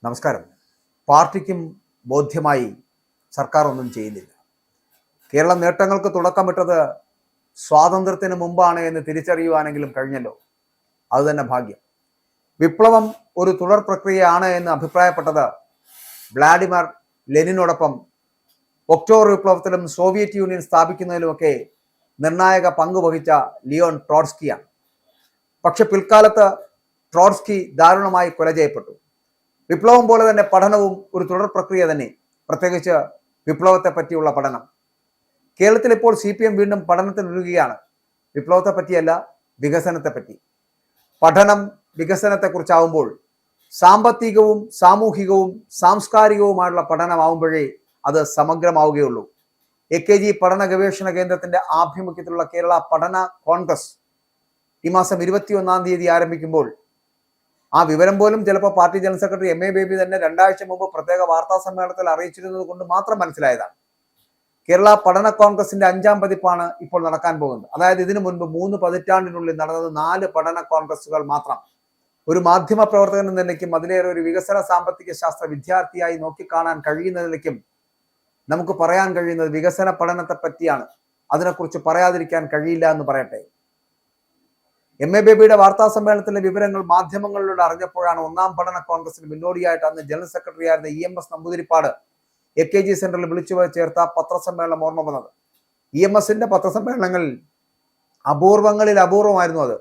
നമസ്കാരം. പാർട്ടിക്കും ബോധ്യമായി സർക്കാർ ഒന്നും ചെയ്യുന്നില്ല. കേരളം നേട്ടങ്ങൾക്ക് തുടക്കമിട്ടത് സ്വാതന്ത്ര്യത്തിന് മുമ്പാണ് എന്ന് തിരിച്ചറിയുവാനെങ്കിലും കഴിഞ്ഞല്ലോ. അതുതന്നെ ഭാഗ്യം. വിപ്ലവം ഒരു തുടർ പ്രക്രിയയാണ് എന്ന് അഭിപ്രായപ്പെട്ടത് വ്ളാഡിമിർ ലെനിനോടൊപ്പം ഒക്ടോബർ വിപ്ലവത്തിലും സോവിയറ്റ് യൂണിയൻ സ്ഥാപിക്കുന്നതിലുമൊക്കെ നിർണായക പങ്ക് വഹിച്ച ലിയോൺ ട്രോട്സ്കിയാണ്. പക്ഷെ പിൽക്കാലത്ത് ട്രോട്സ്കി ദാരുണമായി കൊല ചെയ്യപ്പെട്ടു. വിപ്ലവം പോലെ തന്നെ പഠനവും ഒരു തുടർ പ്രക്രിയ തന്നെ, പ്രത്യേകിച്ച് വിപ്ലവത്തെ പറ്റിയുള്ള പഠനം. കേരളത്തിൽ ഇപ്പോൾ CPM വീണ്ടും പഠനത്തിനൊരുങ്ങുകയാണ്. വിപ്ലവത്തെ പറ്റിയല്ല, വികസനത്തെ പറ്റി. പഠനം വികസനത്തെക്കുറിച്ചാവുമ്പോൾ സാമ്പത്തികവും സാമൂഹികവും സാംസ്കാരികവുമായുള്ള പഠനമാവുമ്പോഴേ അത് സമഗ്രമാവുകയുള്ളൂ. AKG പഠന ഗവേഷണ കേന്ദ്രത്തിന്റെ ആഭിമുഖ്യത്തിലുള്ള കേരള പഠന കോൺഗ്രസ് ഈ മാസം 21-ാം തീയതി ആരംഭിക്കുമ്പോൾ ആ വിവരം പോലും ചിലപ്പോൾ party general secretary MA baby തന്നെ 2 ആഴ്ച മുമ്പ് പ്രത്യേക വാർത്താ സമ്മേളനത്തിൽ അറിയിച്ചിരുന്നത് കൊണ്ട് മാത്രം മനസ്സിലായതാണ്. കേരള പഠന കോൺഗ്രസിന്റെ 5ാം പതിപ്പാണ് ഇപ്പോൾ നടക്കാൻ പോകുന്നത്. അതായത് ഇതിനു മുൻപ് 3 പതിറ്റാണ്ടിനുള്ളിൽ നടന്നത് 4 പഠന കോൺഗ്രസുകൾ മാത്രം. ഒരു മാധ്യമ പ്രവർത്തകൻ എന്ന നിലയ്ക്കും അതിലേറെ ഒരു വികസന സാമ്പത്തിക ശാസ്ത്ര വിദ്യാർത്ഥിയായി നോക്കിക്കാണാൻ കഴിയുന്ന നിലയ്ക്കും നമുക്ക് പറയാൻ കഴിയുന്നത് വികസന പഠനത്തെ പറ്റിയാണ്. അതിനെക്കുറിച്ച് പറയാതിരിക്കാൻ കഴിയില്ല എന്ന് പറയട്ടെ. MA ബേബിയുടെ വാർത്താ സമ്മേളനത്തിലെ വിവരങ്ങൾ മാധ്യമങ്ങളിലൂടെ അറിഞ്ഞപ്പോഴാണ് 1ാം പഠന കോൺഗ്രസിന് മുന്നോടിയായിട്ട് അന്ന് ജനറൽ സെക്രട്ടറി ആയിരുന്ന EMS നമ്പൂതിരിപ്പാട് AKG സെന്ററിൽ വിളിച്ചു ചേർത്ത പത്രസമ്മേളനം ഓർമ്മ വന്നത്. EMSന്റെ പത്രസമ്മേളനങ്ങളിൽ അപൂർവങ്ങളിൽ അപൂർവമായിരുന്നു അത്.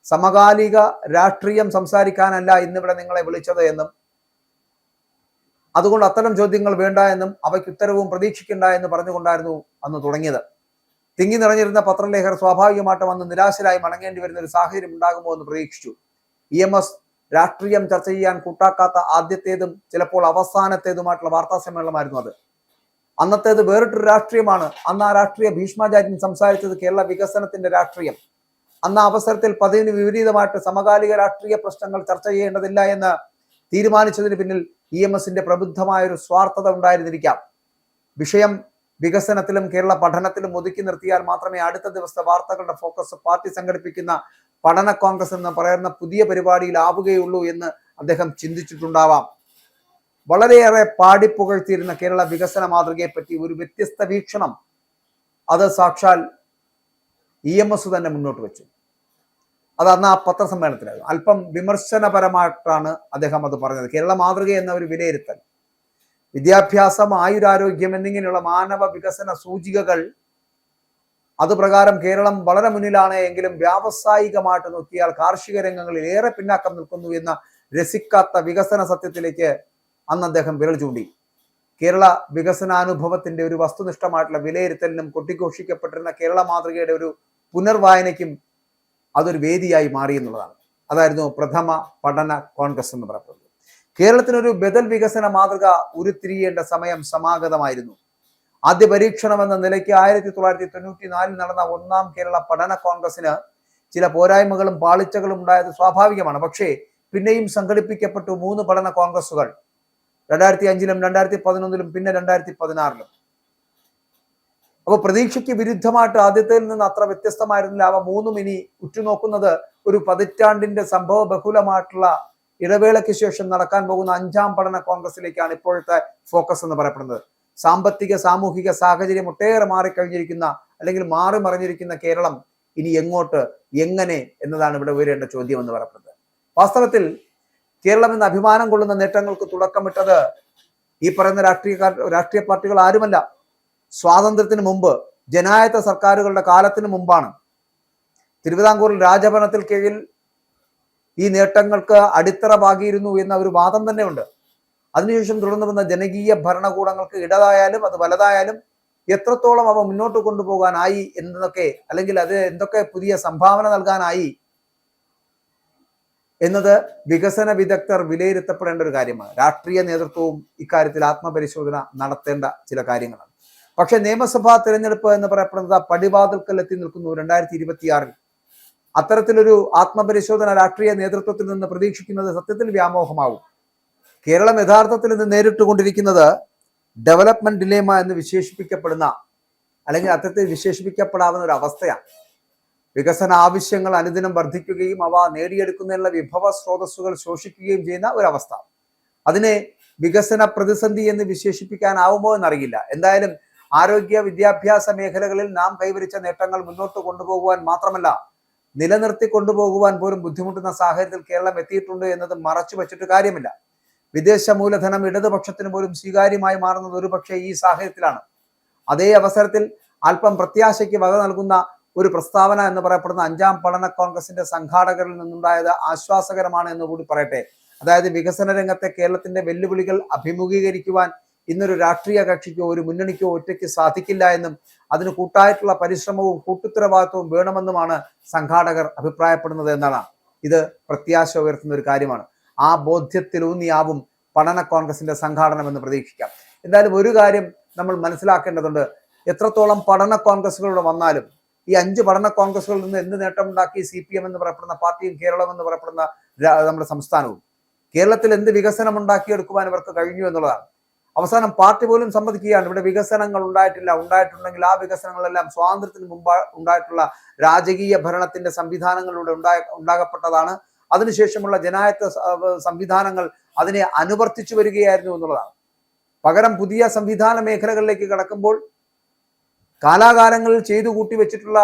സമകാലിക രാഷ്ട്രീയം സംസാരിക്കാനല്ല ഇന്നിവിടെ നിങ്ങളെ വിളിച്ചത് എന്നും അതുകൊണ്ട് അത്തരം ചോദ്യങ്ങൾ വേണ്ട എന്നും അവയ്ക്ക് ഉത്തരവും പ്രതീക്ഷിക്കേണ്ട എന്ന് പറഞ്ഞുകൊണ്ടായിരുന്നു അന്ന് തുടങ്ങിയത്. തിങ്ങി നിറഞ്ഞിരുന്ന പത്രലേഖകർ സ്വാഭാവികമായിട്ടും അന്ന് നിരാശരായി മടങ്ങേണ്ടി വരുന്ന ഒരു സാഹചര്യം ഉണ്ടാകുമോ എന്ന് പ്രതീക്ഷിച്ചു. EMS രാഷ്ട്രീയം ചർച്ച ചെയ്യാൻ കൂട്ടാക്കാത്ത ആദ്യത്തേതും ചിലപ്പോൾ അവസാനത്തേതുമായിട്ടുള്ള വാർത്താ സമ്മേളനമായിരുന്നു അത്. അന്നത്തേത് വേറിട്ടൊരു രാഷ്ട്രീയമാണ്. അന്ന് ആ രാഷ്ട്രീയ ഭീഷ്മാചാര്യൻ സംസാരിച്ചത് കേരള വികസനത്തിന്റെ രാഷ്ട്രീയം. അന്ന് അവസരത്തിൽ പതിവിന് വിപരീതമായിട്ട് സമകാലിക രാഷ്ട്രീയ പ്രശ്നങ്ങൾ ചർച്ച ചെയ്യേണ്ടതില്ല എന്ന് തീരുമാനിച്ചതിന് പിന്നിൽ EMSന്റെ പ്രബുദ്ധമായൊരു സ്വാർത്ഥത ഉണ്ടായിരുന്നിരിക്കാം. വിഷയം വികസനത്തിലും കേരള പഠനത്തിലും ഒതുക്കി നിർത്തിയാൽ മാത്രമേ അടുത്ത ദിവസത്തെ വാർത്തകളുടെ ഫോക്കസ് പാർട്ടി സംഘടിപ്പിക്കുന്ന പഠന കോൺഗ്രസ് എന്ന് പറയുന്ന പുതിയ പരിപാടിയിലാവുകയുള്ളൂ എന്ന് അദ്ദേഹം ചിന്തിച്ചിട്ടുണ്ടാവാം. വളരെയേറെ പാടിപ്പുകഴ്ത്തിയിരുന്ന കേരള വികസന മാതൃകയെ പറ്റി ഒരു വ്യത്യസ്ത വീക്ഷണം അത് സാക്ഷാൽ EMS തന്നെ മുന്നോട്ട് വെച്ചു. അത് അന്ന് ആ പത്രസമ്മേളനത്തിലായിരുന്നു. അല്പം വിമർശനപരമായിട്ടാണ് അദ്ദേഹം അത് പറഞ്ഞത്. കേരള മാതൃക എന്ന ഒരു വിലയിരുത്തൽ, വിദ്യാഭ്യാസം, ആയുരാരോഗ്യം എന്നിങ്ങനെയുള്ള മാനവ വികസന സൂചികകൾ അതുപ്രകാരം കേരളം വളരെ മുന്നിലാണ് എങ്കിലും വ്യാവസായികമായിട്ട് നോക്കിയാൽ കാർഷിക രംഗങ്ങളിൽ ഏറെ പിന്നാക്കം നിൽക്കുന്നു എന്ന രസിക്കാത്ത വികസന സത്യത്തിലേക്ക് അന്ന് അദ്ദേഹം വിരൽ ചൂണ്ടി. കേരള വികസനാനുഭവത്തിന്റെ ഒരു വസ്തുനിഷ്ഠമായിട്ടുള്ള വിലയിരുത്തലിനും കൊട്ടിഘോഷിക്കപ്പെട്ടിരുന്ന കേരള മാതൃകയുടെ ഒരു പുനർവായനയ്ക്കും അതൊരു വേദിയായി മാറി എന്നുള്ളതാണ്. അതായിരുന്നു പ്രഥമ പഠന കോൺഗ്രസ് എന്ന് പറയുന്നത്. കേരളത്തിനൊരു ബദൽ വികസന മാതൃക ഉരുത്തിരിയേണ്ട സമയം സമാഗതമായിരുന്നു. ആദ്യ പരീക്ഷണം എന്ന നിലയ്ക്ക് 1994 നടന്ന 1ാം കേരള പഠന കോൺഗ്രസിന് ചില പോരായ്മകളും പാളിച്ചകളും ഉണ്ടായത് സ്വാഭാവികമാണ്. പക്ഷേ പിന്നെയും സംഘടിപ്പിക്കപ്പെട്ടു 3 പഠന കോൺഗ്രസുകൾ, 2005-ലും 2011-ലും പിന്നെ 2016-ലും. അപ്പോൾ പ്രതീക്ഷയ്ക്ക് വിരുദ്ധമായിട്ട് ആദ്യത്തിൽ നിന്ന് അത്ര വ്യത്യസ്തമായിരുന്നില്ല. അവ 3ഉം ഇനി ഉറ്റുനോക്കുന്നത് ഒരു പതിറ്റാണ്ടിന്റെ സംഭവ ബഹുലമായിട്ടുള്ള ഇടവേളയ്ക്ക് ശേഷം നടക്കാൻ പോകുന്ന 5ാം പഠന കോൺഗ്രസിലേക്കാണ് ഇപ്പോഴത്തെ ഫോക്കസ് എന്ന് പറയപ്പെടുന്നത്. സാമ്പത്തിക സാമൂഹിക സാഹചര്യം ഒട്ടേറെ മാറിക്കഴിഞ്ഞിരിക്കുന്ന അല്ലെങ്കിൽ മാറി മറിഞ്ഞിരിക്കുന്ന കേരളം ഇനി എങ്ങോട്ട്, എങ്ങനെ എന്നതാണ് ഇവിടെ ഉയരേണ്ട ചോദ്യം എന്ന് പറയപ്പെടുന്നത്. വാസ്തവത്തിൽ കേരളം എന്ന അഭിമാനം കൊള്ളുന്ന നേട്ടങ്ങൾക്ക് തുടക്കമിട്ടത് ഈ പറയുന്ന രാഷ്ട്രീയ പാർട്ടികൾ ആരുമല്ല. സ്വാതന്ത്ര്യത്തിന് മുമ്പ്, ജനായത്ത സർക്കാരുകളുടെ കാലത്തിന് മുമ്പാണ്. തിരുവിതാംകൂറിൽ രാജഭരണത്തിൽ കീഴിൽ ഈ നേട്ടങ്ങൾക്ക് അടിത്തറ പാകിയിരുന്നു എന്ന ഒരു വാദം തന്നെ ഉണ്ട്. അതിനുശേഷം തുടർന്നു വന്ന ജനകീയ ഭരണകൂടങ്ങൾക്ക് ഇടതായാലും അത് വലതായാലും എത്രത്തോളം അവ മുന്നോട്ട് കൊണ്ടുപോകാനായി എന്നതൊക്കെ, അല്ലെങ്കിൽ അത് എന്തൊക്കെ പുതിയ സംഭാവന നൽകാനായി എന്നത് വികസന വിദഗ്ധർ വിലയിരുത്തപ്പെടേണ്ട ഒരു കാര്യമാണ്. രാഷ്ട്രീയ നേതൃത്വവും ഇക്കാര്യത്തിൽ ആത്മപരിശോധന നടത്തേണ്ട ചില കാര്യങ്ങളാണ്. പക്ഷെ നിയമസഭാ തിരഞ്ഞെടുപ്പ് എന്ന് പറയപ്പെടുന്നത് പടിവാതിൽക്കൽ എത്തി നിൽക്കുന്നു 2026-ൽ. അത്തരത്തിലൊരു ആത്മപരിശോധന രാഷ്ട്രീയ നേതൃത്വത്തിൽ നിന്ന് പ്രതീക്ഷിക്കുന്നത് സത്യത്തിൽ വ്യാമോഹമാവും. കേരളം യഥാർത്ഥത്തിൽ ഇന്ന് നേരിട്ടുകൊണ്ടിരിക്കുന്നത് ഡെവലപ്മെന്റ് ഡിലേമ എന്ന് വിശേഷിപ്പിക്കപ്പെടുന്ന, അല്ലെങ്കിൽ അത്തരത്തിൽ വിശേഷിപ്പിക്കപ്പെടാവുന്ന ഒരു അവസ്ഥയാണ്. വികസന ആവശ്യങ്ങൾ അനുദിനം വർദ്ധിക്കുകയും അവ നേടിയെടുക്കുന്നതിനുള്ള വിഭവ സ്രോതസ്സുകൾ ശോഷിക്കുകയും ചെയ്യുന്ന ഒരവസ്ഥ. അതിനെ വികസന പ്രതിസന്ധി എന്ന് വിശേഷിപ്പിക്കാനാവുമോ എന്നറിയില്ല. എന്തായാലും ആരോഗ്യ വിദ്യാഭ്യാസ മേഖലകളിൽ നാം കൈവരിച്ച നേട്ടങ്ങൾ മുന്നോട്ട് കൊണ്ടുപോകുവാൻ മാത്രമല്ല നിലനിർത്തി കൊണ്ടുപോകുവാൻ പോലും ബുദ്ധിമുട്ടുന്ന സാഹചര്യത്തിൽ കേരളം എത്തിയിട്ടുണ്ട് എന്നത് മറച്ചു വെച്ചിട്ട് കാര്യമില്ല. വിദേശ മൂലധനം ഇടതുപക്ഷത്തിന് പോലും സ്വീകാര്യമായി മാറുന്നത് ഒരുപക്ഷെ ഈ സാഹചര്യത്തിലാണ്. അതേ അവസരത്തിൽ അല്പം പ്രത്യാശയ്ക്ക് വക നൽകുന്ന ഒരു പ്രസ്താവന എന്ന് പറയപ്പെടുന്ന 5ാം പഠന കോൺഗ്രസിന്റെ സംഘാടകരിൽ നിന്നുണ്ടായത് ആശ്വാസകരമാണ് എന്ന് കൂടി പറയട്ടെ. അതായത് വികസന രംഗത്തെ കേരളത്തിന്റെ വെല്ലുവിളികൾ അഭിമുഖീകരിക്കുവാൻ ഇന്നൊരു രാഷ്ട്രീയ കക്ഷിക്കോ ഒരു മുന്നണിക്കോ ഒറ്റയ്ക്ക് സാധിക്കില്ല എന്നും അതിന് കൂട്ടായിട്ടുള്ള പരിശ്രമവും കൂട്ടുത്തരവാദിത്വവും വേണമെന്നുമാണ് സംഘാടകർ അഭിപ്രായപ്പെടുന്നത് എന്നാണ്. ഇത് പ്രത്യാശ ഉയർത്തുന്ന ഒരു കാര്യമാണ്. ആ ബോധ്യത്തിലൂന്നിയാവും പഠന കോൺഗ്രസിന്റെ സംഘാടനം എന്ന് പ്രതീക്ഷിക്കാം. എന്തായാലും ഒരു കാര്യം നമ്മൾ മനസ്സിലാക്കേണ്ടതുണ്ട്. എത്രത്തോളം പഠന കോൺഗ്രസുകളുടെ വന്നാലും ഈ 5 പഠന കോൺഗ്രസുകളിൽ നിന്ന് എന്ത് നേട്ടമുണ്ടാക്കി CPM എന്ന് പറയപ്പെടുന്ന പാർട്ടിയും കേരളം എന്ന് പറയപ്പെടുന്ന നമ്മുടെ സംസ്ഥാനവും കേരളത്തിൽ എന്ത് വികസനം ഉണ്ടാക്കിയെടുക്കുവാൻ ഇവർക്ക് കഴിഞ്ഞു എന്നുള്ളതാണ്. അവസാനം പാർട്ടി പോലും സമ്മതിക്കുകയാണ് ഇവിടെ വികസനങ്ങൾ ഉണ്ടായിട്ടില്ല, ഉണ്ടായിട്ടുണ്ടെങ്കിൽ ആ വികസനങ്ങളെല്ലാം സ്വാതന്ത്ര്യത്തിന് മുമ്പ് ഉണ്ടായിട്ടുള്ള രാജകീയ ഭരണത്തിന്റെ സംവിധാനങ്ങളിലൂടെ ഉണ്ടാകപ്പെട്ടതാണ്. അതിനുശേഷമുള്ള ജനായത്ത സംവിധാനങ്ങൾ അതിനെ അനുവർത്തിച്ചു വരികയായിരുന്നു എന്നുള്ളതാണ്. പകരം പുതിയ സംവിധാന മേഖലകളിലേക്ക് കടക്കുമ്പോൾ കാലാകാലങ്ങളിൽ ചെയ്തു കൂട്ടി വെച്ചിട്ടുള്ള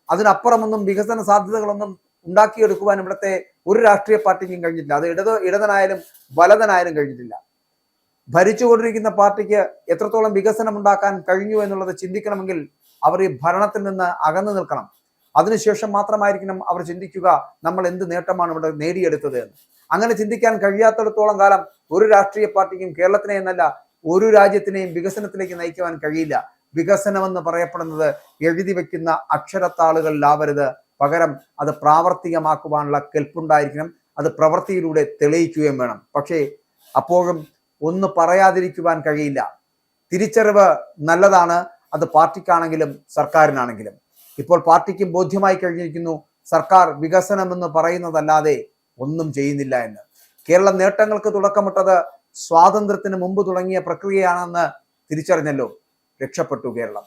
അതിനപ്പുറമൊന്നും വികസന സാധ്യതകളൊന്നും ഉണ്ടാക്കിയെടുക്കുവാൻ ഇവിടുത്തെ ഒരു രാഷ്ട്രീയ പാർട്ടിക്കും കഴിഞ്ഞിട്ടില്ല. അത് ഇടതനായാലും വലതനായാലും കഴിഞ്ഞിട്ടില്ല. ഭരിച്ചുകൊണ്ടിരിക്കുന്ന പാർട്ടിക്ക് എത്രത്തോളം വികസനം ഉണ്ടാക്കാൻ കഴിഞ്ഞു എന്നുള്ളത് ചിന്തിക്കണമെങ്കിൽ അവർ ഈ ഭരണത്തിൽ നിന്ന് അകന്നു നിൽക്കണം. അതിനുശേഷം മാത്രമായിരിക്കണം അവർ ചിന്തിക്കുക നമ്മൾ എന്ത് നേട്ടമാണ് ഇവിടെ നേടിയെടുത്തത് എന്ന്. അങ്ങനെ ചിന്തിക്കാൻ കഴിയാത്തിടത്തോളം കാലം ഒരു രാഷ്ട്രീയ പാർട്ടിക്കും കേരളത്തിനെ എന്നല്ല ഒരു രാജ്യത്തിനെയും വികസനത്തിലേക്ക് നയിക്കുവാൻ കഴിയില്ല. വികസനമെന്ന് പറയപ്പെടുന്നത് എഴുതി വെക്കുന്ന അക്ഷരത്താളുകളിലാവരുത്. പകരം അത് പ്രാവർത്തികമാക്കുവാനുള്ള കെൽപ്പുണ്ടായിരിക്കണം. അത് പ്രവൃത്തിയിലൂടെ തെളിയിക്കുകയും വേണം. പക്ഷേ അപ്പോഴും ഒന്ന് പറയാതിരിക്കുവാൻ കഴിയില്ല. തിരിച്ചറിവ് നല്ലതാണ്, അത് പാർട്ടിക്കാണെങ്കിലും സർക്കാരിനാണെങ്കിലും. ഇപ്പോൾ പാർട്ടിക്കും ബോധ്യമായി കഴിഞ്ഞിരിക്കുന്നു സർക്കാർ വികസനമെന്ന് പറയുന്നതല്ലാതെ ഒന്നും ചെയ്യുന്നില്ല എന്ന്. കേരളം നേട്ടങ്ങൾക്ക് തുടക്കമിട്ടത് സ്വാതന്ത്ര്യത്തിന് മുമ്പ് തുടങ്ങിയ പ്രക്രിയയാണെന്ന് തിരിച്ചറിഞ്ഞല്ലോ. രക്ഷപ്പെട്ടു കേരളം.